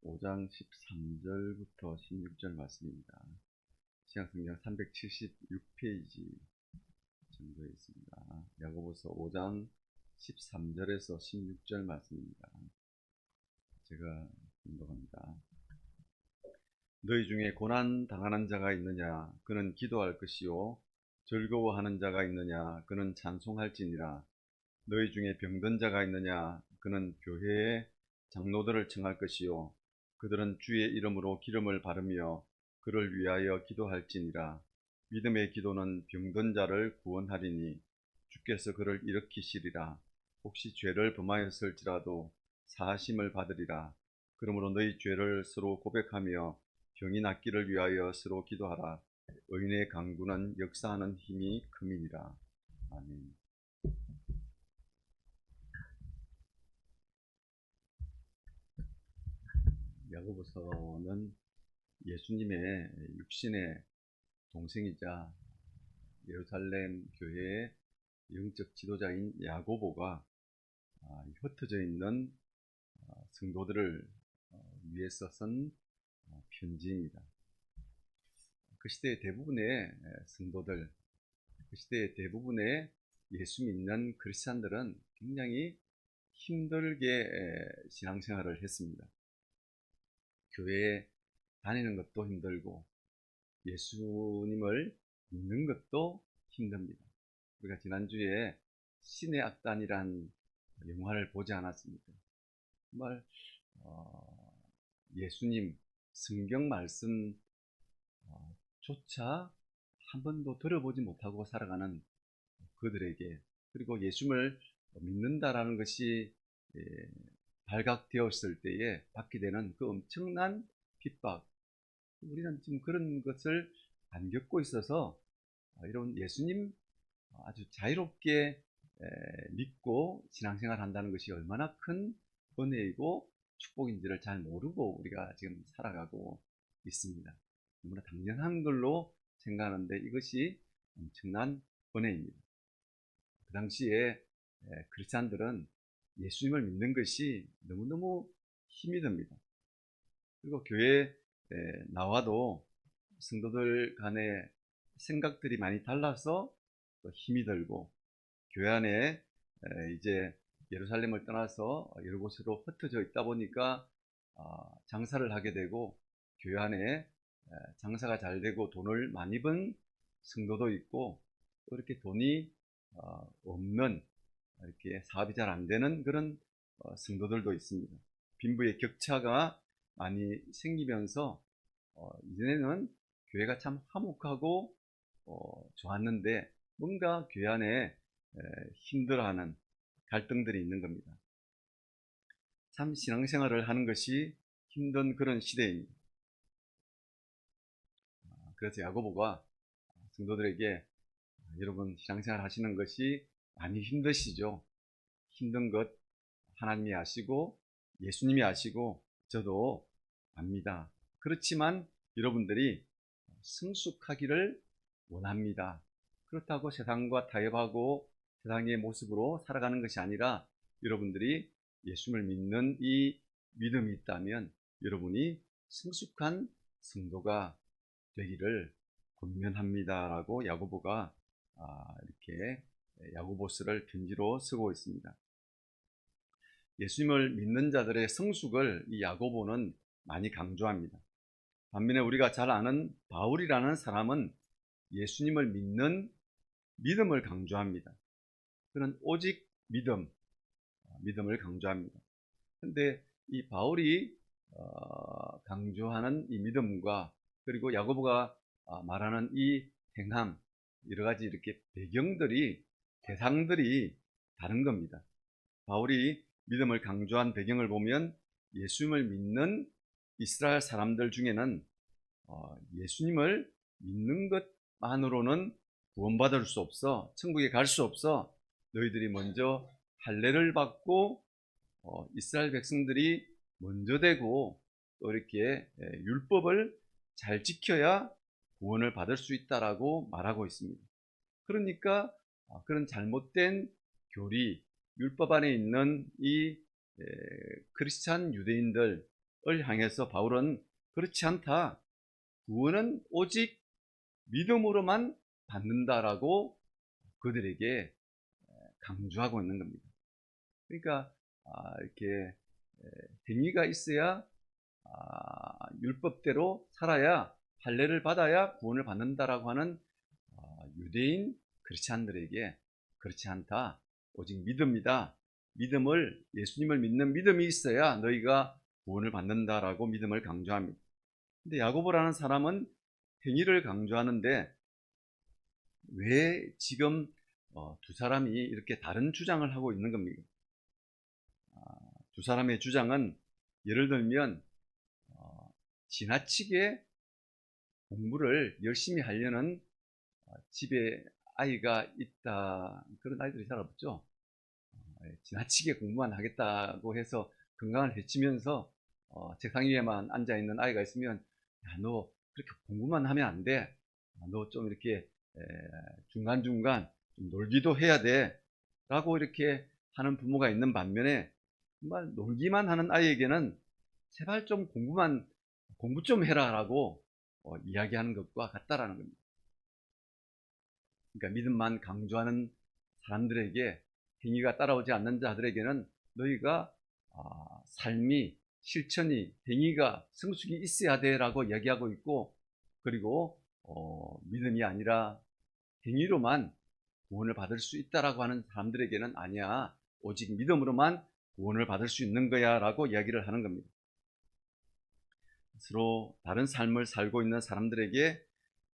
5장 13절부터 16절 말씀입니다. 신약성경 376페이지 정도에 있습니다. 야고보서 5장 13절에서 16절 말씀입니다. 제가 공독합니다. 너희 중에 고난 당하는 자가 있느냐? 그는 기도할 것이요. 즐거워하는 자가 있느냐? 그는 찬송할지니라. 너희 중에 병든 자가 있느냐? 그는 교회의 장로들을 청할 것이요. 그들은 주의 이름으로 기름을 바르며 그를 위하여 기도할지니라. 믿음의 기도는 병든 자를 구원하리니 주께서 그를 일으키시리라. 혹시 죄를 범하였을지라도 사하심을 받으리라. 그러므로 너희 죄를 서로 고백하며 병이 낫기를 위하여 서로 기도하라. 의인의 강구는 역사하는 힘이 큼이니라. 아멘. 야고보서는 예수님의 육신의 동생이자 예루살렘 교회의 영적 지도자인 야고보가 흩어져 있는 성도들을 위해서 쓴 편지입니다. 그 시대의 대부분의 성도들, 그 시대의 대부분의 예수 믿는 크리스찬들은 굉장히 힘들게 신앙생활을 했습니다. 교회에 다니는 것도 힘들고 예수님을 믿는 것도 힘듭니다. 우리가 지난주에 신의 악단이란 영화를 보지 않았습니까? 정말 예수님 성경 말씀 조차 한 번도 들어보지 못하고 살아가는 그들에게, 그리고 예수를 믿는다라는 것이 발각되었을 때에 받게 되는 그 엄청난 핍박, 우리는 지금 그런 것을 안 겪고 있어서 이런 예수님 아주 자유롭게 믿고 신앙생활 한다는 것이 얼마나 큰 은혜이고 축복인지를 잘 모르고 우리가 지금 살아가고 있습니다. 너무나 당연한 걸로 생각하는데 이것이 엄청난 은혜입니다. 그 당시에 크리스찬들은 예수님을 믿는 것이 너무너무 힘이 듭니다. 그리고 교회에 나와도 성도들 간의 생각들이 많이 달라서 또 힘이 들고, 교회 안에 이제 예루살렘을 떠나서 여러 곳으로 흩어져 있다 보니까 장사를 하게 되고, 교회 안에 장사가 잘 되고 돈을 많이 번 성도도 있고, 또 이렇게 돈이 없는, 이렇게 사업이 잘 안 되는 그런 성도들도 있습니다. 빈부의 격차가 많이 생기면서 이전에는 교회가 참 화목하고 좋았는데 뭔가 교회 안에 힘들어하는 갈등들이 있는 겁니다. 참 신앙생활을 하는 것이 힘든 그런 시대입니다. 그래서 야고보가 성도들에게 여러분 신앙생활 하시는 것이 많이 힘드시죠? 힘든 것 하나님이 아시고 예수님이 아시고 저도 압니다. 그렇지만 여러분들이 성숙하기를 원합니다. 그렇다고 세상과 타협하고 세상의 모습으로 살아가는 것이 아니라 여러분들이 예수를 믿는 이 믿음이 있다면 여러분이 성숙한 성도가 되기를 권면합니다라고 야고보가 이렇게 야고보서를 편지로 쓰고 있습니다. 예수님을 믿는 자들의 성숙을 이 야고보는 많이 강조합니다. 반면에 우리가 잘 아는 바울이라는 사람은 예수님을 믿는 믿음을 강조합니다. 그는 오직 믿음을 강조합니다. 그런데 이 바울이 강조하는 이 믿음과 그리고 야고보가 말하는 이 행함, 여러 가지 이렇게 배경들이, 대상들이 다른 겁니다. 바울이 믿음을 강조한 배경을 보면 예수님을 믿는 이스라엘 사람들 중에는 예수님을 믿는 것만으로는 구원받을 수 없어, 천국에 갈 수 없어, 너희들이 먼저 할례를 받고 이스라엘 백성들이 먼저 되고 또 이렇게 율법을 잘 지켜야 구원을 받을 수 있다라고 말하고 있습니다. 그러니까 그런 잘못된 교리, 율법 안에 있는 이 크리스찬 유대인들, 향해서 바울은 그렇지 않다. 구원은 오직 믿음으로만 받는다라고 그들에게 강조하고 있는 겁니다. 그러니까 이렇게 행위가 있어야 율법대로 살아야 할례를 받아야 구원을 받는다라고 하는 유대인 크리스찬들에게 그렇지 않다. 오직 믿음이다. 믿음을 예수님을 믿는 믿음이 있어야 너희가 구원을 받는다라고 믿음을 강조합니다. 근데 야고보라는 사람은 행위를 강조하는데 왜 지금 두 사람이 이렇게 다른 주장을 하고 있는 겁니까? 두 사람의 주장은 예를 들면 지나치게 공부를 열심히 하려는 집에 아이가 있다. 그런 아이들이 잘 없죠. 지나치게 공부만 하겠다고 해서 건강을 해치면서 책상 위에만 앉아있는 아이가 있으면 야, 너 그렇게 공부만 하면 안 돼. 너 좀 이렇게 중간중간 좀 놀기도 해야 돼. 라고 이렇게 하는 부모가 있는 반면에 정말 놀기만 하는 아이에게는 제발 좀 공부 좀 해라 라고 이야기하는 것과 같다라는 겁니다. 그러니까 믿음만 강조하는 사람들에게 행위가 따라오지 않는 자들에게는 너희가 삶이 실천이 행위가 성숙이 있어야 돼라고 이야기하고 있고, 그리고 믿음이 아니라 행위로만 구원을 받을 수 있다라고 하는 사람들에게는 아니야, 오직 믿음으로만 구원을 받을 수 있는 거야 라고 이야기를 하는 겁니다. 서로 다른 삶을 살고 있는 사람들에게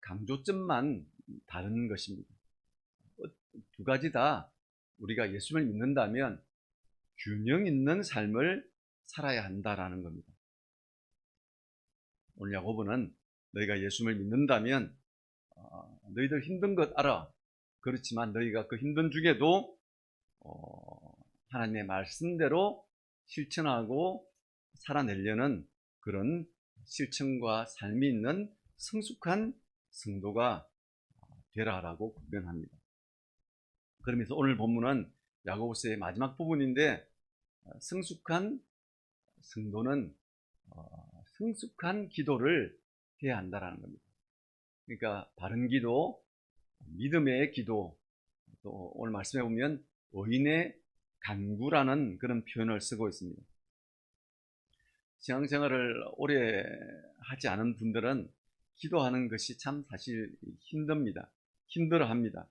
강조점만 다른 것입니다. 두 가지 다 우리가 예수를 믿는다면 균형 있는 삶을 살아야 한다라는 겁니다. 오늘 야고보는 너희가 예수를 믿는다면 너희들 힘든 것 알아. 그렇지만 너희가 그 힘든 중에도 하나님의 말씀대로 실천하고 살아내려는 그런 실천과 삶이 있는 성숙한 성도가 되라라고 권면합니다. 그러면서 오늘 본문은 야고보서의 마지막 부분인데, 성숙한 성도는 성숙한 기도를 해야 한다라는 겁니다. 그러니까 바른 기도, 믿음의 기도, 또 오늘 말씀해 보면 의인의 간구라는 그런 표현을 쓰고 있습니다. 신앙생활을 오래 하지 않은 분들은 기도하는 것이 참 사실 힘듭니다. 힘들어합니다.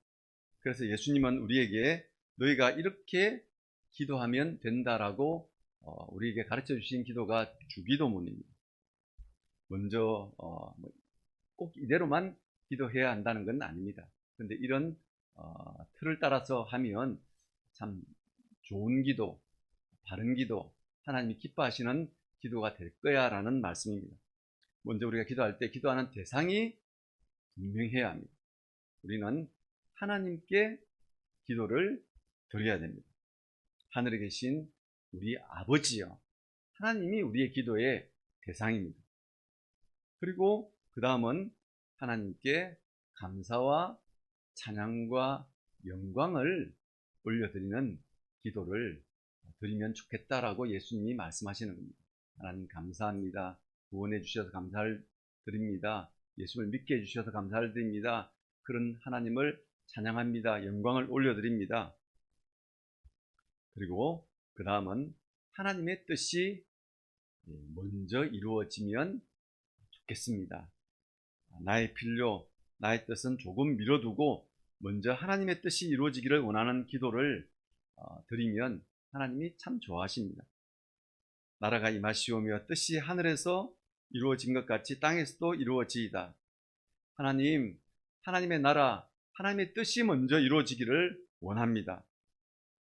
그래서 예수님은 우리에게 너희가 이렇게 기도하면 된다라고 우리에게 가르쳐 주신 기도가 주기도문입니다. 먼저 꼭 이대로만 기도해야 한다는 건 아닙니다. 그런데 이런 틀을 따라서 하면 참 좋은 기도, 바른 기도, 하나님이 기뻐하시는 기도가 될 거야 라는 말씀입니다. 먼저 우리가 기도할 때 기도하는 대상이 분명해야 합니다. 우리는 하나님께 기도를 드려야 됩니다. 하늘에 계신 우리 아버지요, 하나님이 우리의 기도의 대상입니다. 그리고 그 다음은 하나님께 감사와 찬양과 영광을 올려드리는 기도를 드리면 좋겠다라고 예수님이 말씀하시는 겁니다. 하나님 감사합니다. 구원해 주셔서 감사를 드립니다. 예수를 믿게 해주셔서 감사를 드립니다. 그런 하나님을 찬양합니다. 영광을 올려드립니다. 그리고 그 다음은 하나님의 뜻이 먼저 이루어지면 좋겠습니다. 나의 필요, 나의 뜻은 조금 미뤄두고 먼저 하나님의 뜻이 이루어지기를 원하는 기도를 드리면 하나님이 참 좋아하십니다. 나라가 임하시오며 뜻이 하늘에서 이루어진 것 같이 땅에서도 이루어지이다. 하나님, 하나님의 나라, 하나님의 뜻이 먼저 이루어지기를 원합니다.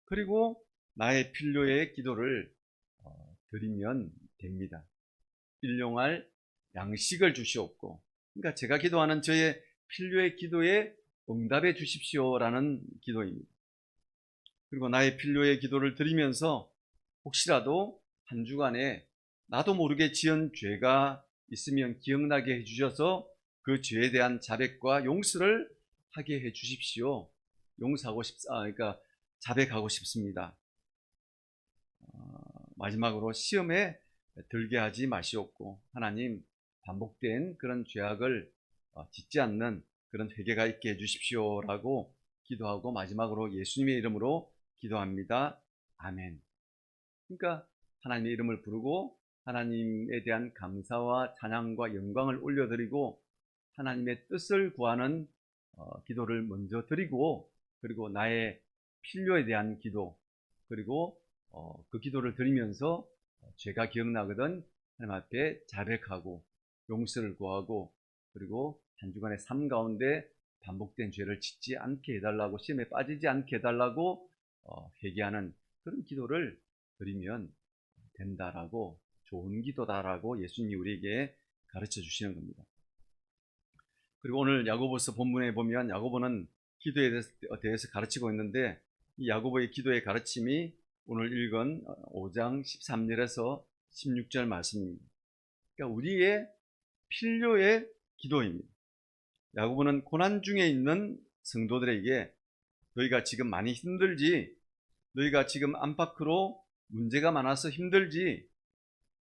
그리고 나의 필요의 기도를 드리면 됩니다. 일용할 양식을 주시옵고, 그러니까 제가 기도하는 저의 필요의 기도에 응답해 주십시오라는 기도입니다. 그리고 나의 필요의 기도를 드리면서 혹시라도 한 주간에 나도 모르게 지은 죄가 있으면 기억나게 해주셔서 그 죄에 대한 자백과 용서를 하게 해 주십시오. 그러니까 자백하고 싶습니다. 마지막으로 시험에 들게 하지 마시옵고, 하나님 반복된 그런 죄악을 짓지 않는 그런 회개가 있게 해주십시오라고 기도하고 마지막으로 예수님의 이름으로 기도합니다. 아멘. 그러니까 하나님의 이름을 부르고 하나님에 대한 감사와 찬양과 영광을 올려드리고 하나님의 뜻을 구하는 기도를 먼저 드리고, 그리고 나의 필요에 대한 기도, 그리고 그 기도를 드리면서 죄가 기억나거든 하나님 앞에 자백하고 용서를 구하고, 그리고 한 주간의 삶 가운데 반복된 죄를 짓지 않게 해달라고, 시험에 빠지지 않게 해달라고 회개하는 그런 기도를 드리면 된다라고, 좋은 기도다라고 예수님이 우리에게 가르쳐 주시는 겁니다. 그리고 오늘 야고보서 본문에 보면 야고보는 기도에 대해서 가르치고 있는데, 이 야고보의 기도의 가르침이 오늘 읽은 5장 13절에서 16절 말씀입니다. 그러니까 우리의 필요의 기도입니다. 야고보는 고난 중에 있는 성도들에게 너희가 지금 많이 힘들지, 너희가 지금 안팎으로 문제가 많아서 힘들지,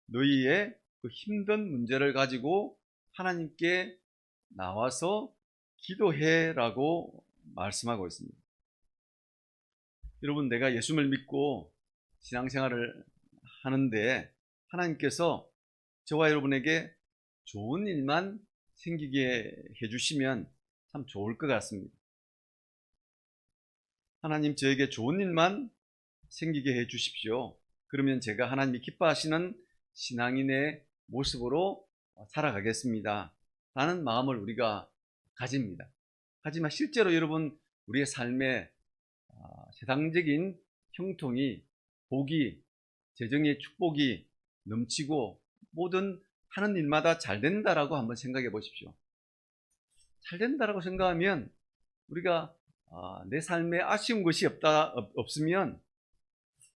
너희의 그 힘든 문제를 가지고 하나님께 나와서 기도해라고 말씀하고 있습니다. 여러분, 내가 예수를 믿고 신앙생활을 하는데 하나님께서 저와 여러분에게 좋은 일만 생기게 해주시면 참 좋을 것 같습니다. 하나님, 저에게 좋은 일만 생기게 해주십시오. 그러면 제가 하나님이 기뻐하시는 신앙인의 모습으로 살아가겠습니다 라는 마음을 우리가 가집니다. 하지만 실제로 여러분, 우리의 삶에 세상적인 형통이, 복이, 재정의 축복이 넘치고 모든 하는 일마다 잘 된다라고 한번 생각해 보십시오. 잘 된다라고 생각하면 우리가 내 삶에 아쉬운 것이 없으면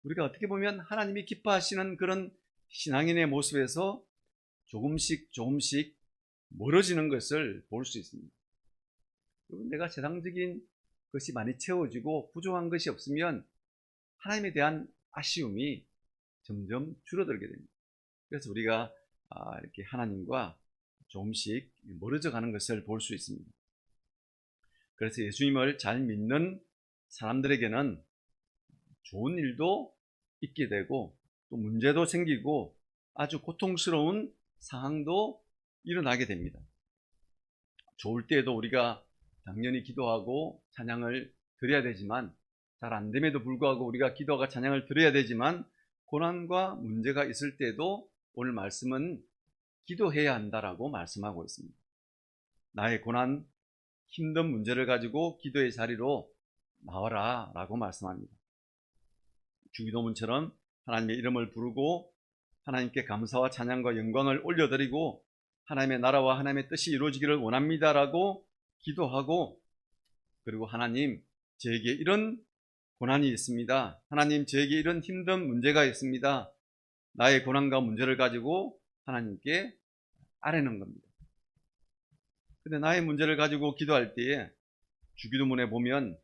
우리가 어떻게 보면 하나님이 기뻐하시는 그런 신앙인의 모습에서 조금씩 멀어지는 것을 볼 수 있습니다. 내가 세상적인 것이 많이 채워지고 부족한 것이 없으면 하나님에 대한 아쉬움이 점점 줄어들게 됩니다. 그래서 우리가 이렇게 하나님과 조금씩 멀어져 가는 것을 볼 수 있습니다. 그래서 예수님을 잘 믿는 사람들에게는 좋은 일도 있게 되고 또 문제도 생기고 아주 고통스러운 상황도 일어나게 됩니다. 좋을 때에도 우리가 당연히 기도하고 찬양을 드려야 되지만, 잘 안됨에도 불구하고 우리가 기도하고 찬양을 드려야 되지만, 고난과 문제가 있을 때도 오늘 말씀은 기도해야 한다라고 말씀하고 있습니다. 나의 고난, 힘든 문제를 가지고 기도의 자리로 나와라 라고 말씀합니다. 주기도문처럼 하나님의 이름을 부르고 하나님께 감사와 찬양과 영광을 올려드리고 하나님의 나라와 하나님의 뜻이 이루어지기를 원합니다라고 기도하고, 그리고 하나님, 저에게 이런 고난이 있습니다. 하나님, 저에게 이런 힘든 문제가 있습니다. 나의 고난과 문제를 가지고 하나님께 아뢰는 겁니다. 근데 나의 문제를 가지고 기도할 때에 주기도문에 보면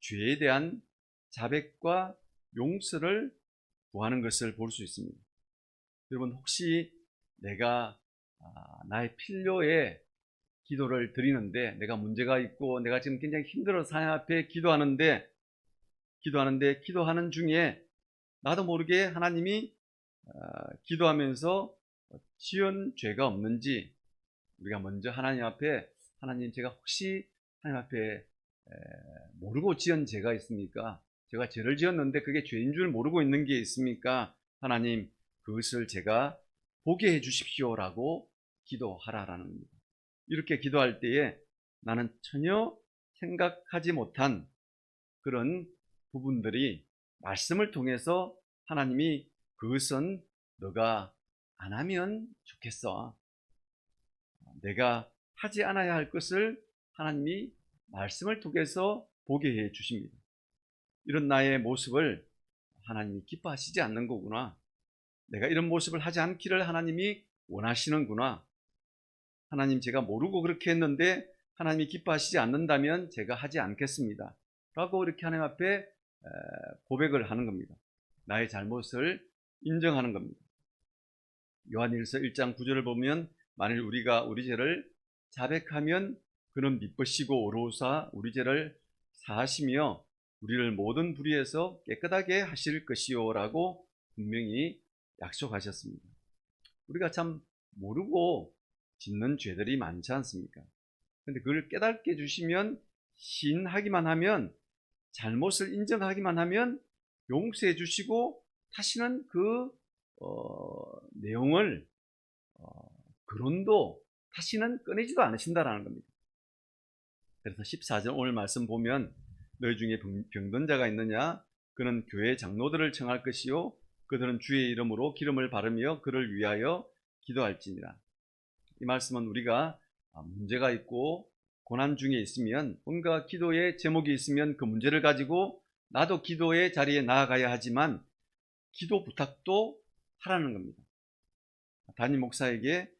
죄에 대한 자백과 용서를 구하는 것을 볼 수 있습니다. 여러분, 혹시 내가 나의 필요에 기도를 드리는데, 내가 문제가 있고 내가 지금 굉장히 힘들어서 하나님 앞에 기도하는데 기도하는 중에 나도 모르게 하나님이 기도하면서 지은 죄가 없는지 우리가 먼저 하나님 앞에, 하나님, 제가 혹시 하나님 앞에 모르고 지은 죄가 있습니까? 제가 죄를 지었는데 그게 죄인 줄 모르고 있는 게 있습니까? 하나님, 그것을 제가 보게 해 주십시오라고 기도하라라는 겁니다. 이렇게 기도할 때에 나는 전혀 생각하지 못한 그런 부분들이 말씀을 통해서 하나님이 그것은 너가 안 하면 좋겠어, 내가 하지 않아야 할 것을 하나님이 말씀을 통해서 보게 해 주십니다. 이런 나의 모습을 하나님이 기뻐하시지 않는 거구나, 내가 이런 모습을 하지 않기를 하나님이 원하시는구나, 하나님, 제가 모르고 그렇게 했는데 하나님이 기뻐하시지 않는다면 제가 하지 않겠습니다 라고 이렇게 하나님 앞에 고백을 하는 겁니다. 나의 잘못을 인정하는 겁니다. 요한일서 1장 9절을 보면 만일 우리가 우리 죄를 자백하면 그는 미쁘시고 의로우사 우리 죄를 사하시며 우리를 모든 불의에서 깨끗하게 하실 것이요 라고 분명히 약속하셨습니다. 우리가 참 모르고 짓는 죄들이 많지 않습니까? 그런데 그걸 깨닫게 해주시면 시인하기만 하면 잘못을 인정하기만 하면 용서해 주시고 다시는 그 내용을 거론도 다시는 꺼내지도 않으신다라는 겁니다. 그래서 14절 오늘 말씀 보면 너희 중에 병든 자가 있느냐 그는 교회 장로들을 청할 것이요 그들은 주의 이름으로 기름을 바르며 그를 위하여 기도할지니라. 이 말씀은 우리가 문제가 있고 고난 중에 있으면 뭔가 기도의 제목이 있으면 그 문제를 가지고 나도 기도의 자리에 나아가야 하지만 기도 부탁도 하라는 겁니다. 담임 목사에게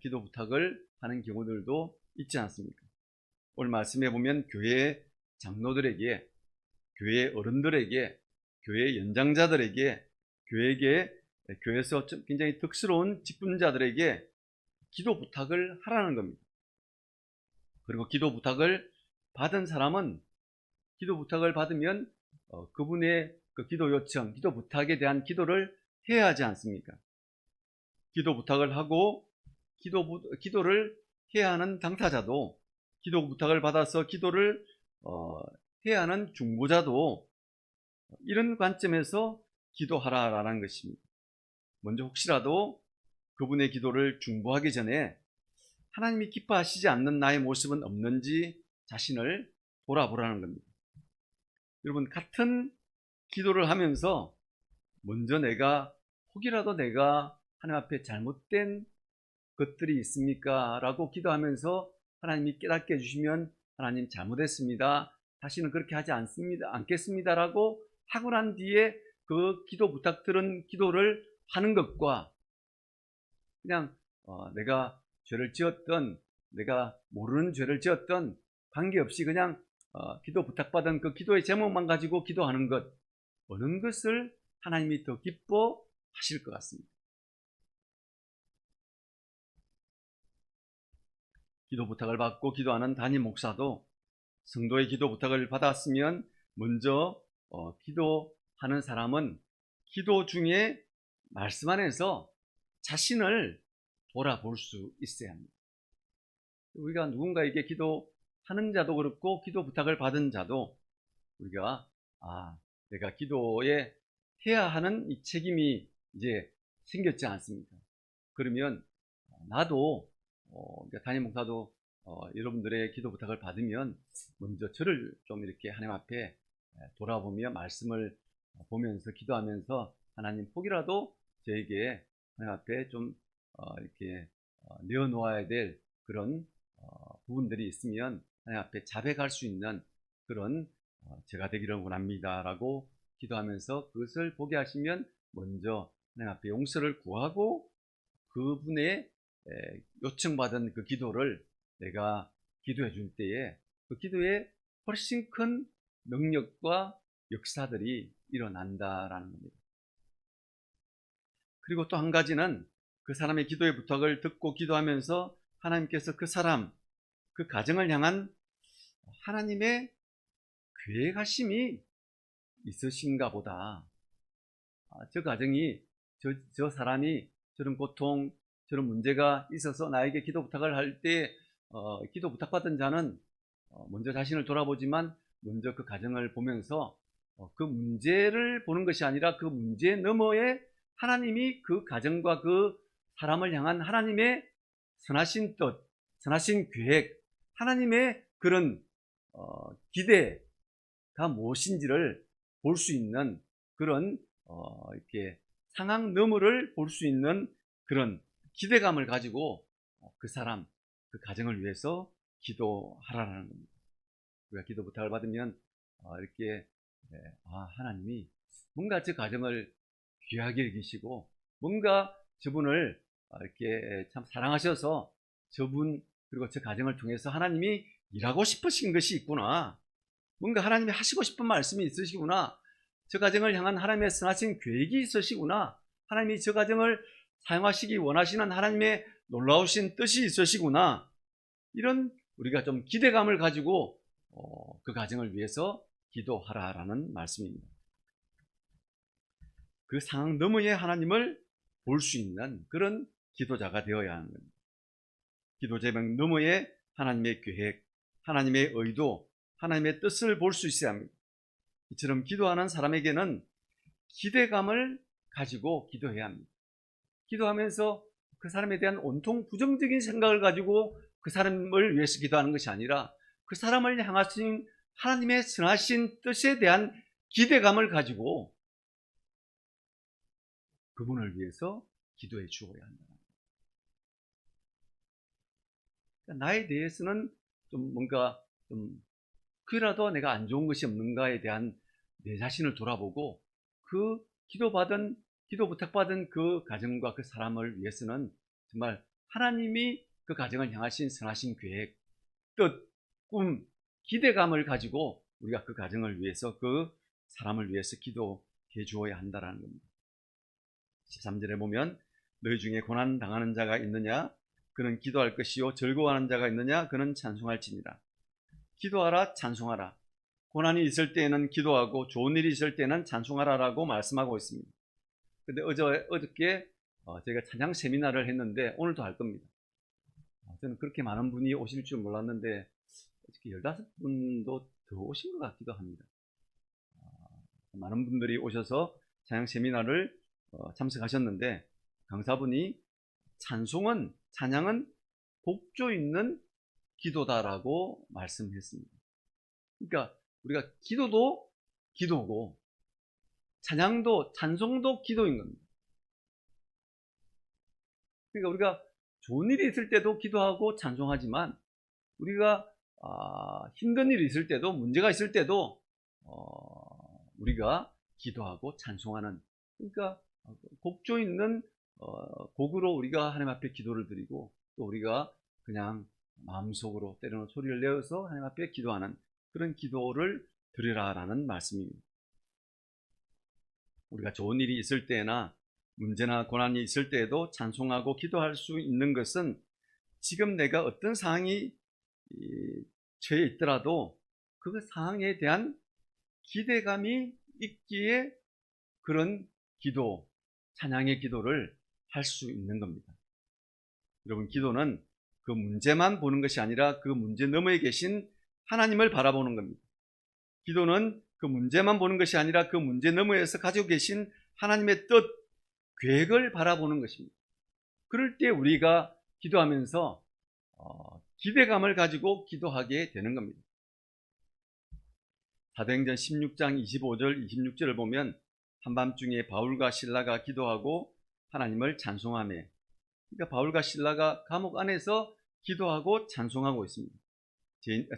기도 부탁을 하는 경우들도 있지 않습니까? 오늘 말씀해 보면 교회 장로들에게, 교회 어른들에게, 교회 연장자들에게, 교회에서 굉장히 특수로운 직분자들에게 기도 부탁을 하라는 겁니다. 그리고 기도 부탁을 받은 사람은 기도 부탁을 받으면 그분의 그 기도 요청, 기도 부탁에 대한 기도를 해야 하지 않습니까? 기도 부탁을 하고 기도를 해야 하는 당사자도 기도 부탁을 받아서 기도를 해야 하는 중보자도 이런 관점에서 기도하라라는 것입니다. 먼저 혹시라도 그분의 기도를 중보하기 전에 하나님이 기뻐하시지 않는 나의 모습은 없는지 자신을 돌아보라는 겁니다. 여러분, 같은 기도를 하면서 먼저 혹이라도 내가 하나님 앞에 잘못된 것들이 있습니까? 라고 기도하면서 하나님이 깨닫게 해주시면 하나님 잘못했습니다. 다시는 그렇게 하지 않겠습니다. 라고 하고 난 뒤에 그 기도 부탁들은 기도를 하는 것과 그냥 내가 죄를 지었던 내가 모르는 죄를 지었던 관계없이 그냥 기도 부탁받은 그 기도의 제목만 가지고 기도하는 것 어느 것을 하나님이 더 기뻐하실 것 같습니다. 기도 부탁을 받고 기도하는 담임 목사도 성도의 기도 부탁을 받았으면 먼저 기도하는 사람은 기도 중에 말씀 안에서 자신을 돌아볼 수 있어야 합니다. 우리가 누군가에게 기도하는 자도 그렇고 기도 부탁을 받은 자도 우리가 내가 기도에 해야 하는 이 책임이 이제 생겼지 않습니까? 그러면 나도 담임 목사도 여러분들의 기도 부탁을 받으면 먼저 저를 좀 이렇게 하나님 앞에 돌아보며 말씀을 보면서 기도하면서 하나님 혹이라도 저에게 하나님 앞에 좀 이렇게 내어놓아야 될 그런 부분들이 있으면 하나님 앞에 자백할 수 있는 그런 제가 되기를 원합니다 라고 기도하면서 그것을 보게 하시면 먼저 하나님 앞에 용서를 구하고 그분의 요청받은 그 기도를 내가 기도해 줄 때에 그 기도에 훨씬 큰 능력과 역사들이 일어난다라는 겁니다. 그리고 또 한 가지는 그 사람의 기도의 부탁을 듣고 기도하면서 하나님께서 그 사람, 그 가정을 향한 하나님의 계획하심이 있으신가 보다. 저 가정이, 저 사람이 저런 고통, 저런 문제가 있어서 나에게 기도 부탁을 할 때 기도 부탁받은 자는 먼저 자신을 돌아보지만 먼저 그 가정을 보면서 그 문제를 보는 것이 아니라 그 문제 너머에 하나님이 그 가정과 그 사람을 향한 하나님의 선하신 뜻, 선하신 계획, 하나님의 그런 기대가 무엇인지를 볼 수 있는 그런 이렇게 상황 너머를 볼 수 있는 그런 기대감을 가지고 그 사람, 그 가정을 위해서 기도하라는 겁니다. 우리가 기도 부탁을 받으면 이렇게 하나님이 뭔가 저 가정을 귀하게 여기시고 뭔가 저분을 이렇게 참 사랑하셔서 저분 그리고 저 가정을 통해서 하나님이 일하고 싶으신 것이 있구나. 뭔가 하나님이 하시고 싶은 말씀이 있으시구나. 저 가정을 향한 하나님의 선하신 계획이 있으시구나. 하나님이 저 가정을 사용하시기 원하시는 하나님의 놀라우신 뜻이 있으시구나. 이런 우리가 좀 기대감을 가지고 그 가정을 위해서 기도하라라는 말씀입니다. 그 상황 너머의 하나님을 볼 수 있는 그런 기도자가 되어야 하는 겁니다. 기도 제목 너머의 하나님의 계획, 하나님의 의도, 하나님의 뜻을 볼 수 있어야 합니다. 이처럼 기도하는 사람에게는 기대감을 가지고 기도해야 합니다. 기도하면서 그 사람에 대한 온통 부정적인 생각을 가지고 그 사람을 위해서 기도하는 것이 아니라 그 사람을 향하신 하나님의 선하신 뜻에 대한 기대감을 가지고 그분을 위해서 기도해 주어야 한다. 나에 대해서는 좀 뭔가 그라도 내가 안 좋은 것이 없는가에 대한 내 자신을 돌아보고 그 기도 부탁받은 그 가정과 그 사람을 위해서는 정말 하나님이 그 가정을 향하신 선하신 계획, 뜻, 꿈, 기대감을 가지고 우리가 그 가정을 위해서 그 사람을 위해서 기도해 주어야 한다는 겁니다. 13절에 보면 너희 중에 고난 당하는 자가 있느냐 그는 기도할 것이요 즐거워하는 자가 있느냐 그는 찬송할지니라. 기도하라 찬송하라. 고난이 있을 때에는 기도하고 좋은 일이 있을 때는 찬송하라라고 말씀하고 있습니다. 근데 어저께 제가 찬양 세미나를 했는데 오늘도 할 겁니다. 저는 그렇게 많은 분이 오실 줄 몰랐는데 어저께 15분도 더 오신 것 같기도 합니다. 많은 분들이 오셔서 찬양 세미나를 참석하셨는데 강사분이 찬양은 복조 있는 기도다라고 말씀했습니다. 그러니까 우리가 기도도 기도고 찬송도 기도인 겁니다. 그러니까 우리가 좋은 일이 있을 때도 기도하고 찬송하지만 우리가 힘든 일이 있을 때도 문제가 있을 때도 우리가 기도하고 찬송하는, 그러니까 곡조 있는 곡으로 우리가 하나님 앞에 기도를 드리고 또 우리가 그냥 마음속으로 때로는 소리를 내어서 하나님 앞에 기도하는 그런 기도를 드리라라는 말씀입니다. 우리가 좋은 일이 있을 때나 문제나 고난이 있을 때에도 찬송하고 기도할 수 있는 것은 지금 내가 어떤 상황이 처해 있더라도 그 상황에 대한 기대감이 있기에 그런 기도, 찬양의 기도를 할 수 있는 겁니다. 여러분, 기도는 그 문제만 보는 것이 아니라 그 문제 너머에 계신 하나님을 바라보는 겁니다. 기도는 그 문제만 보는 것이 아니라 그 문제 너머에서 가지고 계신 하나님의 뜻, 계획을 바라보는 것입니다. 그럴 때 우리가 기도하면서 기대감을 가지고 기도하게 되는 겁니다. 사도행전 16장 25절 26절을 보면 한밤중에 바울과 실라가 기도하고 하나님을 찬송하며, 그러니까 바울과 실라가 감옥 안에서 기도하고 찬송하고 있습니다.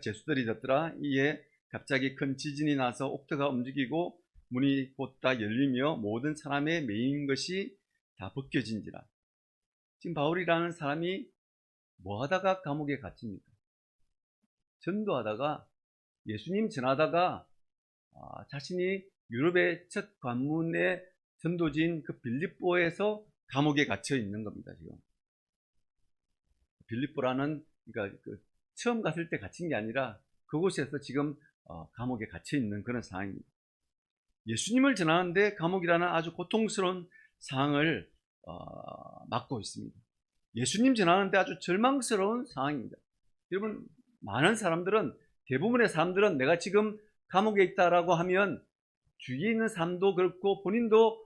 죄수들이 졌더라. 이에 갑자기 큰 지진이 나서 옥토가 움직이고 문이 곧 다 열리며 모든 사람의 매인 것이 다 벗겨진지라. 지금 바울이라는 사람이 뭐 하다가 감옥에 갇힙니까? 전도하다가, 예수님 전하다가 자신이 유럽의 첫 관문의 전도지인 그 빌립보에서 감옥에 갇혀 있는 겁니다. 지금 빌립보라는, 그러니까 처음 갔을 때 갇힌 게 아니라 그곳에서 지금 감옥에 갇혀 있는 그런 상황입니다. 예수님을 전하는데 감옥이라는 아주 고통스러운 상황을 맞고 있습니다. 예수님 전하는데 아주 절망스러운 상황입니다. 여러분, 많은 사람들은, 대부분의 사람들은 내가 지금 감옥에 있다라고 하면 주위에 있는 사람도 그렇고 본인도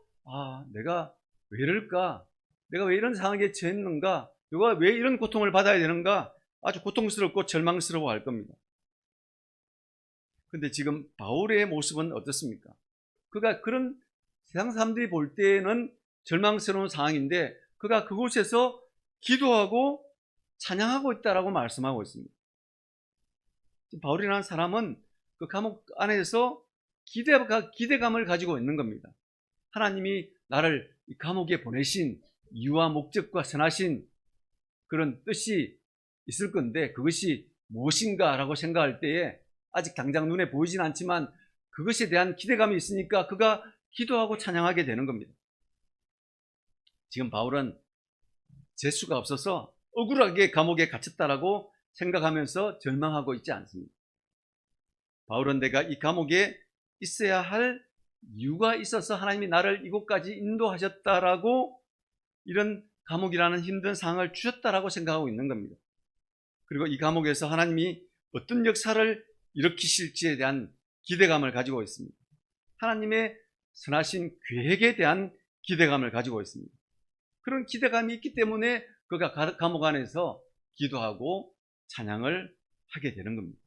내가 왜 이럴까? 내가 왜 이런 상황에 처했는가? 내가 왜 이런 고통을 받아야 되는가? 아주 고통스럽고 절망스러워 할 겁니다. 근데 지금 바울의 모습은 어떻습니까? 그가 그런 세상 사람들이 볼 때는 절망스러운 상황인데 그가 그곳에서 기도하고 찬양하고 있다라고 말씀하고 있습니다. 바울이라는 사람은 그 감옥 안에서 기대감을 가지고 있는 겁니다. 하나님이 나를 이 감옥에 보내신 이유와 목적과 선하신 그런 뜻이 있을 건데 그것이 무엇인가라고 생각할 때에 아직 당장 눈에 보이진 않지만 그것에 대한 기대감이 있으니까 그가 기도하고 찬양하게 되는 겁니다. 지금 바울은 재수가 없어서 억울하게 감옥에 갇혔다라고 생각하면서 절망하고 있지 않습니다. 바울은 내가 이 감옥에 있어야 할 이유가 있어서 하나님이 나를 이곳까지 인도하셨다라고, 이런 감옥이라는 힘든 상황을 주셨다라고 생각하고 있는 겁니다. 그리고 이 감옥에서 하나님이 어떤 역사를 일으키실지에 대한 기대감을 가지고 있습니다. 하나님의 선하신 계획에 대한 기대감을 가지고 있습니다. 그런 기대감이 있기 때문에 그가 감옥 안에서 기도하고 찬양을 하게 되는 겁니다.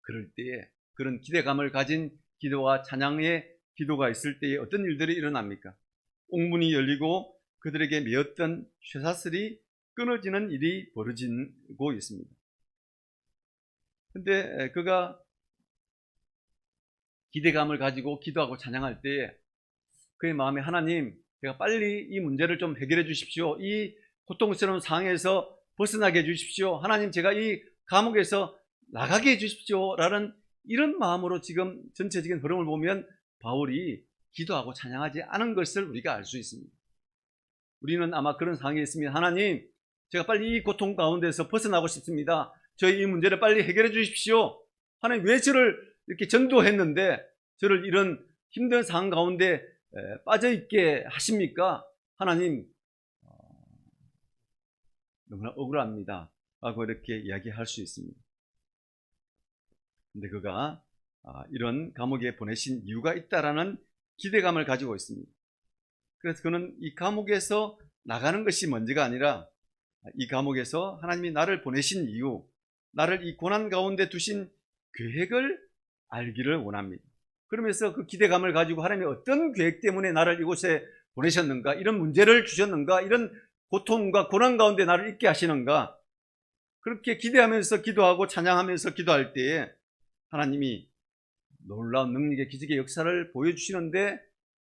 그럴 때에 그런 기대감을 가진 기도와 찬양의 기도가 있을 때에 어떤 일들이 일어납니까? 옥문이 열리고 그들에게 메었던 쇠사슬이 끊어지는 일이 벌어지고 있습니다. 근데 그가 기대감을 가지고 기도하고 찬양할 때에 그의 마음에, 하나님, 제가 빨리 이 문제를 좀 해결해 주십시오. 이 고통스러운 상황에서 벗어나게 해 주십시오. 하나님, 제가 이 감옥에서 나가게 해 주십시오. 라는 이런 마음으로 지금 전체적인 흐름을 보면 바울이 기도하고 찬양하지 않은 것을 우리가 알 수 있습니다. 우리는 아마 그런 상황에 있으면, 하나님, 제가 빨리 이 고통 가운데서 벗어나고 싶습니다. 저희 이 문제를 빨리 해결해 주십시오. 하나님, 왜 저를 이렇게 전도했는데 저를 이런 힘든 상황 가운데 빠져있게 하십니까? 하나님, 너무나 억울합니다. 라고 이렇게 이야기할 수 있습니다. 근데 그가 이런 감옥에 보내신 이유가 있다라는 기대감을 가지고 있습니다. 그래서 그는 이 감옥에서 나가는 것이 먼저가 아니라 이 감옥에서 하나님이 나를 보내신 이유, 나를 이 고난 가운데 두신 계획을 알기를 원합니다. 그러면서 그 기대감을 가지고 하나님이 어떤 계획 때문에 나를 이곳에 보내셨는가, 이런 문제를 주셨는가, 이런 고통과 고난 가운데 나를 있게 하시는가, 그렇게 기대하면서 기도하고 찬양하면서 기도할 때에 하나님이 놀라운 능력의 기적의 역사를 보여주시는데,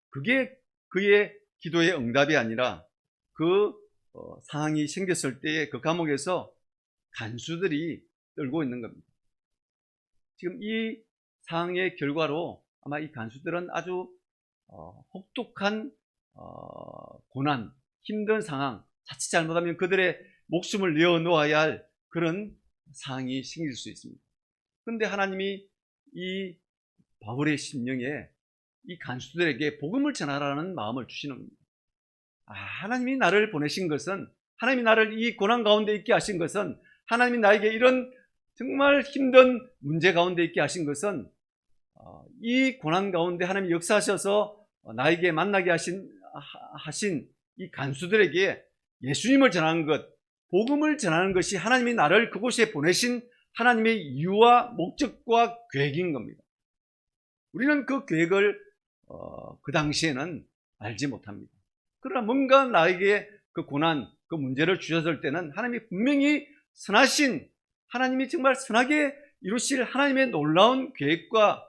그게 그의 기도의 응답이 아니라 그 상황이 생겼을 때에 그 감옥에서 간수들이 떨고 있는 겁니다. 지금 이 상황의 결과로 아마 이 간수들은 아주 혹독한 고난, 힘든 상황, 자칫 잘못하면 그들의 목숨을 내어놓아야 할 그런 상황이 생길 수 있습니다. 그런데 하나님이 이 바울의 심령에 이 간수들에게 복음을 전하라는 마음을 주시는 겁니다. 하나님이 나를 보내신 것은, 하나님이 나를 이 고난 가운데 있게 하신 것은, 하나님이 나에게 이런 정말 힘든 문제 가운데 있게 하신 것은, 이 고난 가운데 하나님이 역사하셔서 나에게 만나게 하신 이 간수들에게 예수님을 전하는 것, 복음을 전하는 것이 하나님이 나를 그곳에 보내신 하나님의 이유와 목적과 계획인 겁니다. 우리는 그 계획을 그 당시에는 알지 못합니다. 그러나 뭔가 나에게 그 고난, 그 문제를 주셨을 때는 하나님이 분명히 선하신, 하나님이 정말 선하게 이루실 하나님의 놀라운 계획과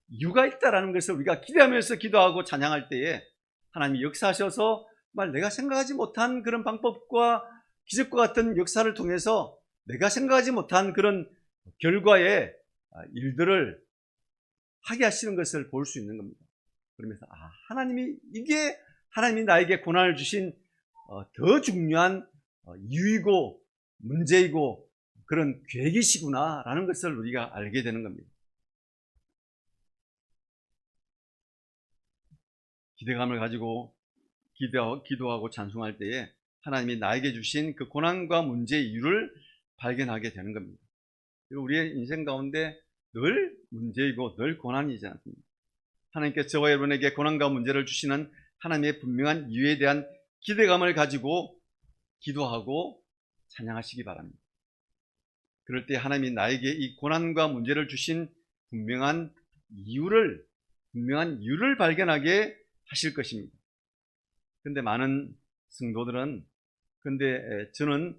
이유가 있다라는 것을 우리가 기대하면서 기도하고 찬양할 때에 하나님이 역사하셔서 정말 내가 생각하지 못한 그런 방법과 기적과 같은 역사를 통해서 내가 생각하지 못한 그런 결과의 일들을 하게 하시는 것을 볼 수 있는 겁니다. 그러면서 이게 하나님이 나에게 고난을 주신 더 중요한 이유이고 문제이고 그런 계획이시구나 라는 것을 우리가 알게 되는 겁니다. 기대감을 가지고 기도하고 찬송할 때에 하나님이 나에게 주신 그 고난과 문제의 이유를 발견하게 되는 겁니다. 우리의 인생 가운데 늘 문제이고 늘 고난이지 않습니까? 하나님께서 저와 여러분에게 고난과 문제를 주시는 하나님의 분명한 이유에 대한 기대감을 가지고 기도하고 찬양하시기 바랍니다. 그럴 때 하나님이 나에게 이 고난과 문제를 주신 분명한 이유를 발견하게 하실 것입니다. 그런데 많은 성도들은, 저는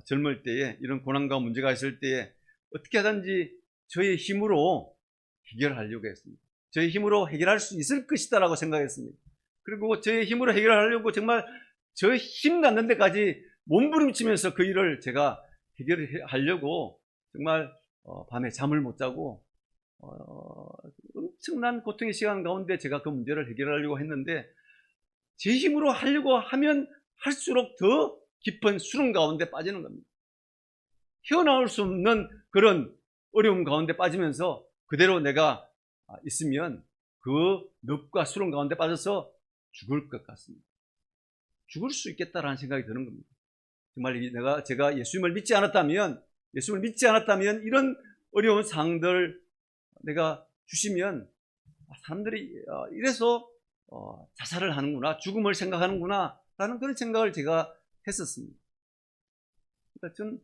젊을 때에 이런 고난과 문제가 있을 때에 어떻게 하든지 저의 힘으로 해결하려고 했습니다. 저의 힘으로 해결할 수 있을 것이다라고 생각했습니다. 그리고 저의 힘으로 해결하려고 정말 저 힘 닿는 데까지 몸부림치면서 그 일을 제가 해결하려고 정말 밤에 잠을 못 자고 엄청난 고통의 시간 가운데 제가 그 문제를 해결하려고 했는데, 제 힘으로 하려고 하면 할수록 더 깊은 수렁 가운데 빠지는 겁니다. 헤어나올 수 없는 그런 어려움 가운데 빠지면서 그대로 내가 있으면 그 늪과 수렁 가운데 빠져서 죽을 것 같습니다. 죽을 수 있겠다라는 생각이 드는 겁니다. 정말 제가 예수님을 믿지 않았다면 이런 어려운 상황들 내가 주시면 사람들이 이래서 자살을 하는구나, 죽음을 생각하는구나 라는 그런 생각을 제가 했었습니다. 그러니까 저는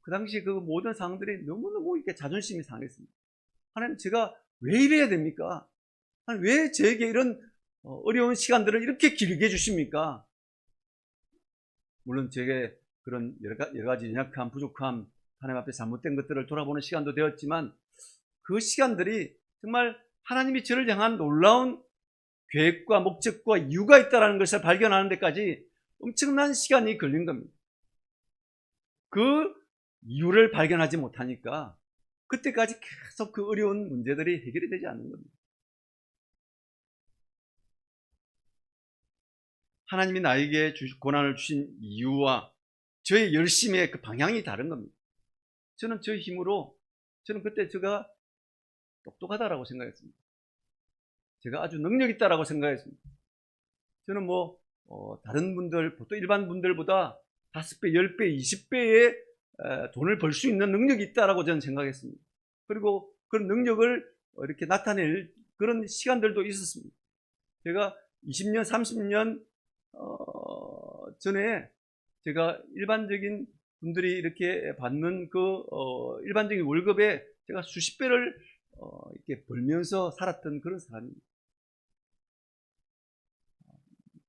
그 당시 그 모든 상황들이 너무너무 이렇게 자존심이 상했습니다. 하나님, 제가 왜 이래야 됩니까? 하나님, 왜 저에게 이런 어려운 시간들을 이렇게 길게 주십니까? 물론 제게 그런 여러 가지 연약함, 부족함, 하나님 앞에 잘못된 것들을 돌아보는 시간도 되었지만 그 시간들이 정말 하나님이 저를 향한 놀라운 계획과 목적과 이유가 있다는 것을 발견하는 데까지 엄청난 시간이 걸린 겁니다. 그 이유를 발견하지 못하니까 그때까지 계속 그 어려운 문제들이 해결이 되지 않는 겁니다. 하나님이 나에게 고난을 주신 이유와 저의 열심의 그 방향이 다른 겁니다. 저는 저의 힘으로, 저는 그때 제가 똑똑하다라고 생각했습니다. 제가 아주 능력 있다라고 생각했습니다. 저는 다른 분들, 보통 일반 분들보다 5배, 10배, 20배의 돈을 벌 수 있는 능력이 있다라고 저는 생각했습니다. 그리고 그런 능력을 이렇게 나타낼 그런 시간들도 있었습니다. 제가 20년, 30년 전에 제가 일반적인 분들이 이렇게 받는 일반적인 월급에 제가 수십 배를 이렇게 벌면서 살았던 그런 사람입니다.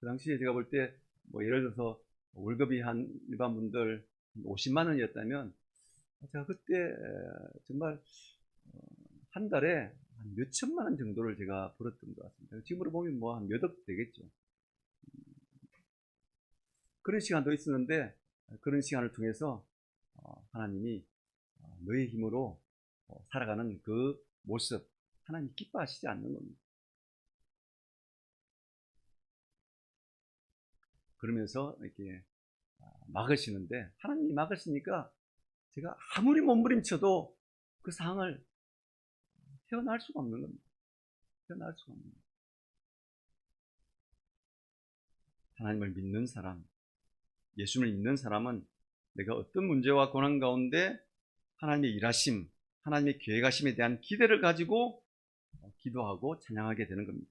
그 당시에 제가 볼 때 예를 들어서 월급이 한 일반 분들 50만 원이었다면 제가 그때 정말 한 달에 한 몇천만 원 정도를 제가 벌었던 것 같습니다. 지금으로 보면 한 몇 억 되겠죠. 그런 시간도 있었는데 그런 시간을 통해서 하나님이 너의 힘으로 살아가는 그 모습, 하나님 기뻐하시지 않는 겁니다. 그러면서 이렇게 막으시는데, 하나님이 막으시니까 제가 아무리 몸부림쳐도 그 상황을 헤어날 수가 없는 겁니다. 헤어날 수가 없는 겁니다. 하나님을 믿는 사람, 예수를 믿는 사람은 내가 어떤 문제와 고난 가운데 하나님의 일하심, 하나님의 계획하심에 대한 기대를 가지고 기도하고 찬양하게 되는 겁니다.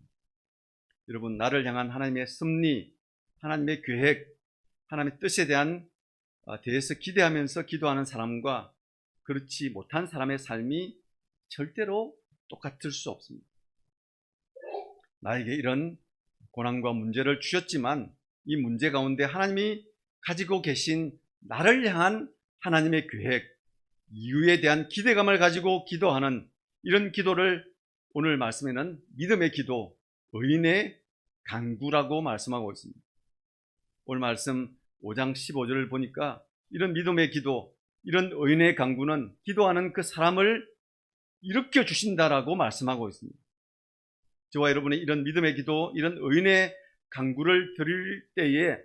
여러분, 나를 향한 하나님의 섭리, 하나님의 계획, 하나님의 뜻에 대해서 기대하면서 기도하는 사람과 그렇지 못한 사람의 삶이 절대로 똑같을 수 없습니다. 나에게 이런 고난과 문제를 주셨지만 이 문제 가운데 하나님이 가지고 계신 나를 향한 하나님의 계획, 이유에 대한 기대감을 가지고 기도하는 이런 기도를 오늘 말씀에는 믿음의 기도, 의인의 간구라고 말씀하고 있습니다. 오늘 말씀 5장 15절을 보니까 이런 믿음의 기도, 이런 의인의 간구는 기도하는 그 사람을 일으켜 주신다라고 말씀하고 있습니다. 저와 여러분의 이런 믿음의 기도, 이런 의인의 간구를 드릴 때에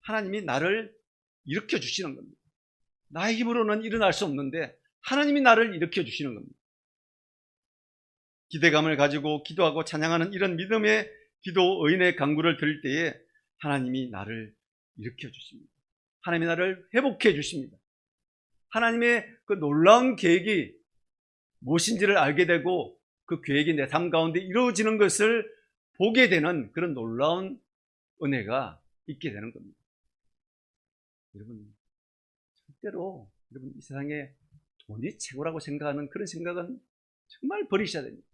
하나님이 나를 일으켜 주시는 겁니다. 나의 힘으로는 일어날 수 없는데 하나님이 나를 일으켜 주시는 겁니다. 기대감을 가지고 기도하고 찬양하는 이런 믿음의 기도, 의인의 간구를 드릴 때에 하나님이 나를 일으켜 주십니다. 하나님이 나를 회복해 주십니다. 하나님의 그 놀라운 계획이 무엇인지를 알게 되고 그 계획이 내 삶 가운데 이루어지는 것을 보게 되는 그런 놀라운 은혜가 있게 되는 겁니다. 여러분, 절대로 여러분 이 세상에 돈이 최고라고 생각하는 그런 생각은 정말 버리셔야 됩니다.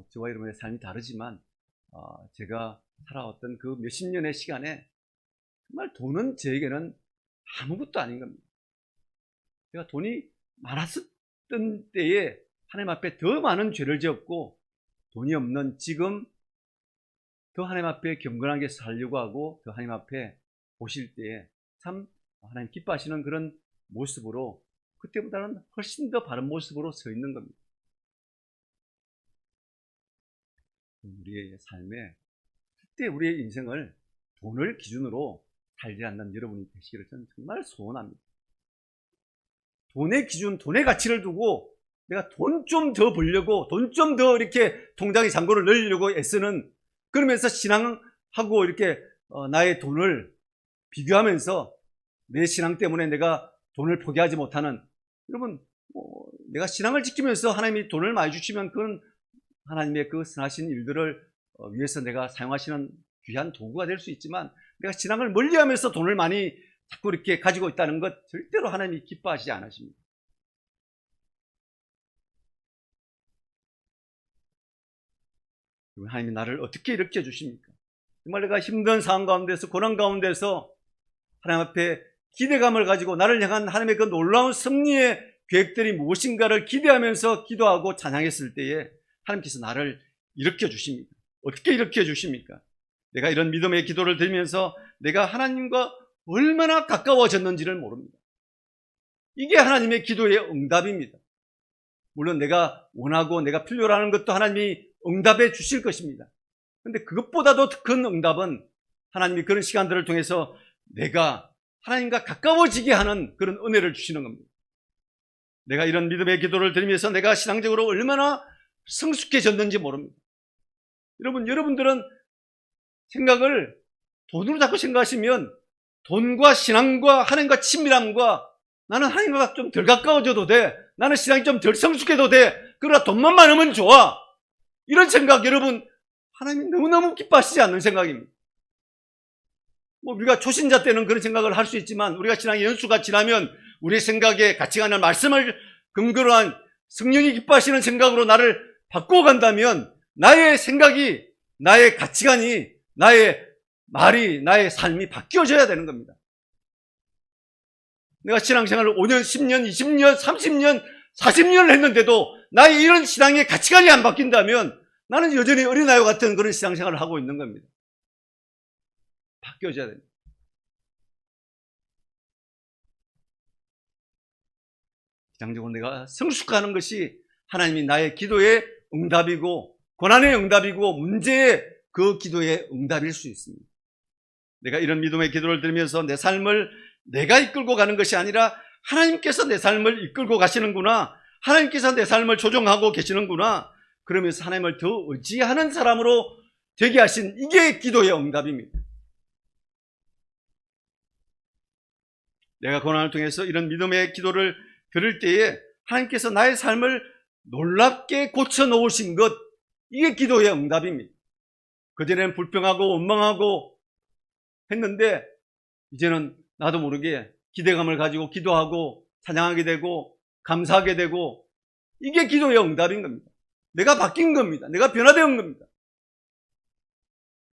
저와 여러분의 삶이 다르지만 제가 살아왔던 그 몇십 년의 시간에 정말 돈은 저에게는 아무것도 아닌 겁니다. 제가 돈이 많았었던 때에 하나님 앞에 더 많은 죄를 지었고 돈이 없는 지금 더 하나님 앞에 경건하게 살려고 하고 더 하나님 앞에 보실 때에 참 하나님 기뻐하시는 그런 모습으로 그때보다는 훨씬 더 바른 모습으로 서 있는 겁니다. 우리의 삶에 절대 우리의 인생을 돈을 기준으로 살지 않는 여러분이 되시기를 저는 정말 소원합니다. 돈의 기준, 돈의 가치를 두고 내가 돈 좀 더 벌려고, 돈 좀 더 이렇게 통장의 잔고를 늘리려고 애쓰는, 그러면서 신앙하고 이렇게 나의 돈을 비교하면서 내 신앙 때문에 내가 돈을 포기하지 못하는, 여러분, 내가 신앙을 지키면서 하나님이 돈을 많이 주시면 그건 하나님의 그 선하신 일들을 위해서 내가 사용하시는 귀한 도구가 될 수 있지만, 내가 신앙을 멀리하면서 돈을 많이 자꾸 이렇게 가지고 있다는 것 절대로 하나님이 기뻐하시지 않으십니다. 하나님이 나를 어떻게 일으켜 주십니까? 정말 내가 힘든 상황 가운데서, 고난 가운데서 하나님 앞에 기대감을 가지고 나를 향한 하나님의 그 놀라운 승리의 계획들이 무엇인가를 기대하면서 기도하고 찬양했을 때에 하나님께서 나를 일으켜 주십니다. 어떻게 일으켜 주십니까? 내가 이런 믿음의 기도를 드리면서 내가 하나님과 얼마나 가까워졌는지를 모릅니다. 이게 하나님의 기도의 응답입니다. 물론 내가 원하고 내가 필요로 하는 것도 하나님이 응답해 주실 것입니다. 그런데 그것보다도 큰 응답은 하나님이 그런 시간들을 통해서 내가 하나님과 가까워지게 하는 그런 은혜를 주시는 겁니다. 내가 이런 믿음의 기도를 드리면서 내가 신앙적으로 얼마나 성숙해졌는지 모릅니다. 여러분들은 생각을 돈으로 자꾸 생각하시면 돈과 신앙과 하나님과 친밀함과 나는 하나님과 좀 덜 가까워져도 돼, 나는 신앙이 좀 덜 성숙해도 돼, 그러나 돈만 많으면 좋아, 이런 생각, 여러분, 하나님이 너무너무 기뻐하시지 않는 생각입니다. 우리가 초신자 때는 그런 생각을 할 수 있지만 우리가 신앙의 연수가 지나면 우리의 생각에 가치가 말씀을 근거로 한 성령이 기뻐하시는 생각으로 나를 바꾸어 간다면 나의 생각이, 나의 가치관이, 나의 말이, 나의 삶이 바뀌어져야 되는 겁니다. 내가 신앙생활을 5년, 10년, 20년, 30년, 40년을 했는데도 나의 이런 신앙의 가치관이 안 바뀐다면 나는 여전히 어린아이와 같은 그런 신앙생활을 하고 있는 겁니다. 바뀌어져야 됩니다. 신앙적으로 내가 성숙하는 것이 하나님이 나의 기도의 응답이고, 고난의 응답이고, 문제의 그 기도의 응답일 수 있습니다. 내가 이런 믿음의 기도를 드리면서 내 삶을 내가 이끌고 가는 것이 아니라 하나님께서 내 삶을 이끌고 가시는구나, 하나님께서 내 삶을 조종하고 계시는구나, 그러면서 하나님을 더 의지하는 사람으로 되게 하신, 이게 기도의 응답입니다. 내가 고난을 통해서 이런 믿음의 기도를 드릴 때에 하나님께서 나의 삶을 놀랍게 고쳐놓으신 것, 이게 기도의 응답입니다. 그전에는 불평하고 원망하고 했는데 이제는 나도 모르게 기대감을 가지고 기도하고 찬양하게 되고 감사하게 되고, 이게 기도의 응답인 겁니다. 내가 바뀐 겁니다. 내가 변화된 겁니다.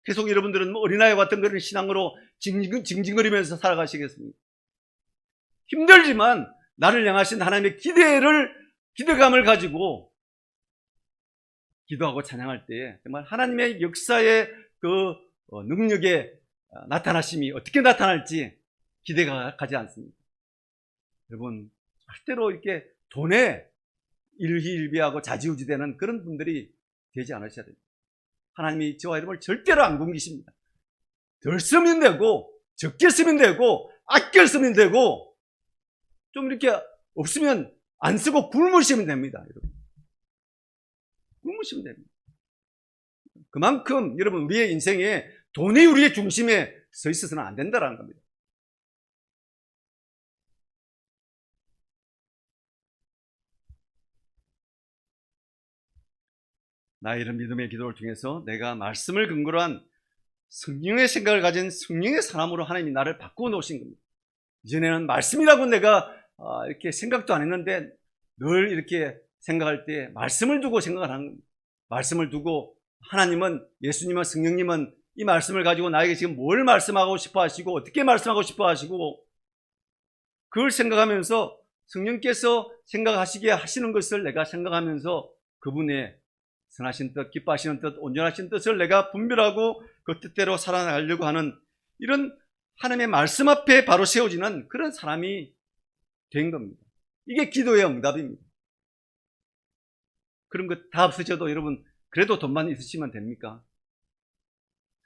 계속 여러분들은 어린아이 같은 그런 신앙으로 징징거리면서 살아가시겠습니까? 힘들지만 나를 향하신 하나님의 기대감을 가지고 기도하고 찬양할 때에 정말 하나님의 역사의 그 능력의 나타나심이 어떻게 나타날지 기대가 가지 않습니다. 여러분, 절대로 이렇게 돈에 일희일비하고 좌지우지되는 그런 분들이 되지 않으셔야 됩니다. 하나님이 저와 여러분을 절대로 안 굶기십니다. 덜 쓰면 되고, 적게 쓰면 되고, 아껴 쓰면 되고, 좀 이렇게 없으면 안 쓰고 굶으시면 됩니다. 여러분, 굶으시면 됩니다. 그만큼 여러분, 우리의 인생에 돈이 우리의 중심에 서 있어서는 안 된다는 겁니다. 나의 이런 믿음의 기도를 통해서 내가 말씀을 근거로 한 성령의 생각을 가진 성령의 사람으로 하나님이 나를 바꾸어 놓으신 겁니다. 이전에는 말씀이라고 내가 이렇게 생각도 안 했는데 늘 이렇게 생각할 때 말씀을 두고 생각을 하는 겁니다. 말씀을 두고 하나님은, 예수님은, 성령님은 이 말씀을 가지고 나에게 지금 뭘 말씀하고 싶어 하시고 어떻게 말씀하고 싶어 하시고, 그걸 생각하면서 성령께서 생각하시게 하시는 것을 내가 생각하면서 그분의 선하신 뜻, 기뻐하시는 뜻, 온전하신 뜻을 내가 분별하고 그 뜻대로 살아나가려고 하는, 이런 하나님의 말씀 앞에 바로 세워지는 그런 사람이 된 겁니다. 이게 기도의 응답입니다. 그런 것 다 없으셔도 여러분 그래도 돈만 있으시면 됩니까?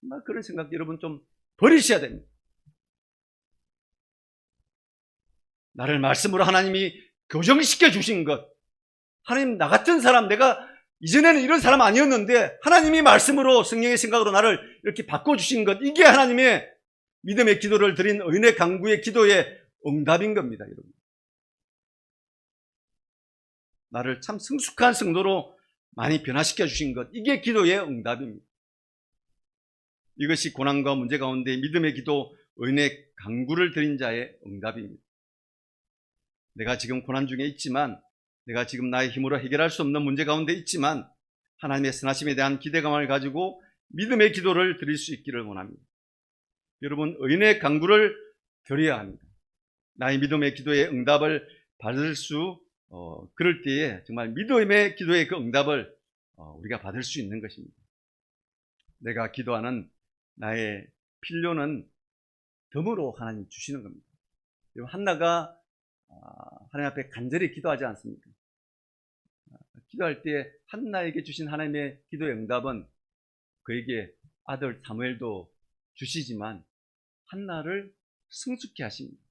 정말 그런 생각 여러분 좀 버리셔야 됩니다. 나를 말씀으로 하나님이 교정시켜 주신 것, 하나님 나 같은 사람, 내가 이전에는 이런 사람 아니었는데 하나님이 말씀으로 성령의 생각으로 나를 이렇게 바꿔주신 것, 이게 하나님의 믿음의 기도를 드린 의인의 간구의 기도의 응답인 겁니다. 여러분, 나를 참 성숙한 성도로 많이 변화시켜 주신 것, 이게 기도의 응답입니다. 이것이 고난과 문제 가운데 믿음의 기도, 의인의 간구를 드린 자의 응답입니다. 내가 지금 고난 중에 있지만, 내가 지금 나의 힘으로 해결할 수 없는 문제 가운데 있지만 하나님의 선하심에 대한 기대감을 가지고 믿음의 기도를 드릴 수 있기를 원합니다. 여러분, 의인의 간구를 드려야 합니다. 나의 믿음의 기도의 응답을 받을 수 그럴 때에 정말 믿음의 기도의 그 응답을 우리가 받을 수 있는 것입니다. 내가 기도하는 나의 필요는 덤으로 하나님 주시는 겁니다. 한나가 하나님 앞에 간절히 기도하지 않습니까? 기도할 때 한나에게 주신 하나님의 기도의 응답은 그에게 아들 사무엘도 주시지만 한나를 성숙케 하십니다.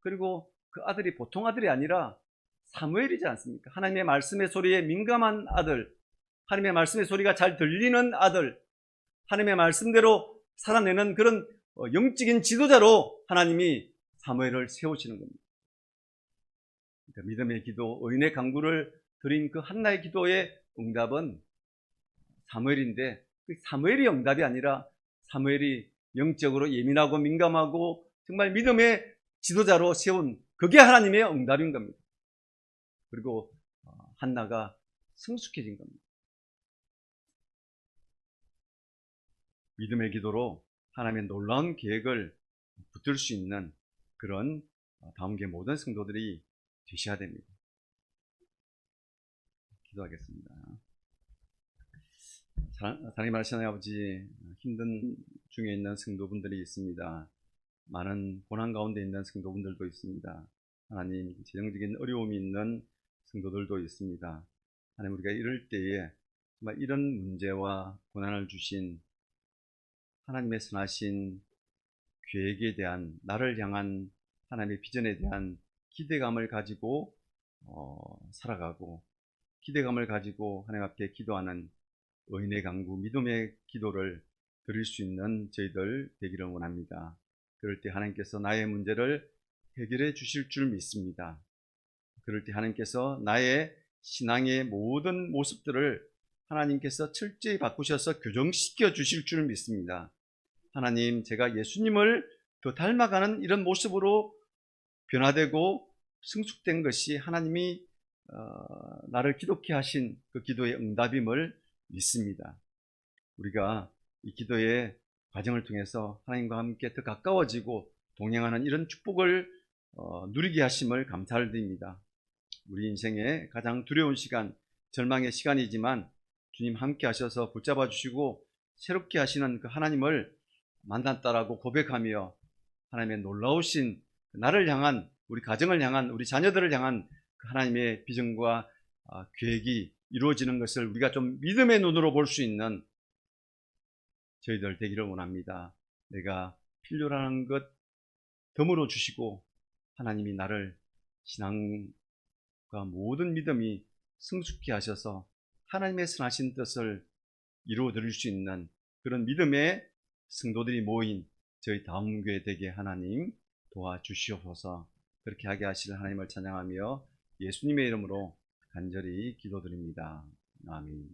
그리고 그 아들이 보통 아들이 아니라 사무엘이지 않습니까? 하나님의 말씀의 소리에 민감한 아들, 하나님의 말씀의 소리가 잘 들리는 아들, 하나님의 말씀대로 살아내는 그런 영적인 지도자로 하나님이 사무엘을 세우시는 겁니다. 그러니까 믿음의 기도, 의인의 간구를 드린 그 한나의 기도의 응답은 사무엘인데, 그 사무엘이 응답이 아니라 사무엘이 영적으로 예민하고 민감하고 정말 믿음의 지도자로 세운, 그게 하나님의 응답인 겁니다. 그리고 한나가 성숙해진 겁니다. 믿음의 기도로 하나님의 놀라운 계획을 붙들 수 있는 그런 다음계 모든 성도들이 되셔야 됩니다. 기도하겠습니다. 사랑이 많으신 아버지, 힘든 중에 있는 성도분들이 있습니다. 많은 고난 가운데 있는 성도분들도 있습니다. 하나님, 재정적인 어려움이 있는 성도들도 있습니다. 하나님, 우리가 이럴 때에 정말 이런 문제와 고난을 주신 하나님의 선하신 계획에 대한, 나를 향한 하나님의 비전에 대한 기대감을 가지고 살아가고, 기대감을 가지고 하나님 앞에 기도하는 의인의 간구, 믿음의 기도를 드릴 수 있는 저희들 되기를 원합니다. 그럴 때 하나님께서 나의 문제를 해결해 주실 줄 믿습니다. 그럴 때 하나님께서 나의 신앙의 모든 모습들을 하나님께서 철저히 바꾸셔서 교정시켜 주실 줄 믿습니다. 하나님, 제가 예수님을 더 닮아가는 이런 모습으로 변화되고 성숙된 것이 하나님이 나를 기독케 하신 그 기도의 응답임을 믿습니다. 우리가 이 기도의 과정을 통해서 하나님과 함께 더 가까워지고 동행하는 이런 축복을 누리게 하심을 감사를 드립니다. 우리 인생의 가장 두려운 시간, 절망의 시간이지만 주님 함께 하셔서 붙잡아 주시고 새롭게 하시는 그 하나님을 만났다라고 고백하며 하나님의 놀라우신 나를 향한, 우리 가정을 향한, 우리 자녀들을 향한 그 하나님의 비전과 계획이 이루어지는 것을 우리가 좀 믿음의 눈으로 볼 수 있는 저희들 되기를 원합니다. 내가 필요로 하는 것 덤으로 주시고 하나님이 나를 신앙과 모든 믿음이 성숙케 하셔서 하나님의 선하신 뜻을 이루어 드릴 수 있는 그런 믿음의 성도들이 모인 저희 다음 교회 되게 하나님 도와주시옵소서. 그렇게 하게 하실 하나님을 찬양하며 예수님의 이름으로 간절히 기도드립니다. 아멘.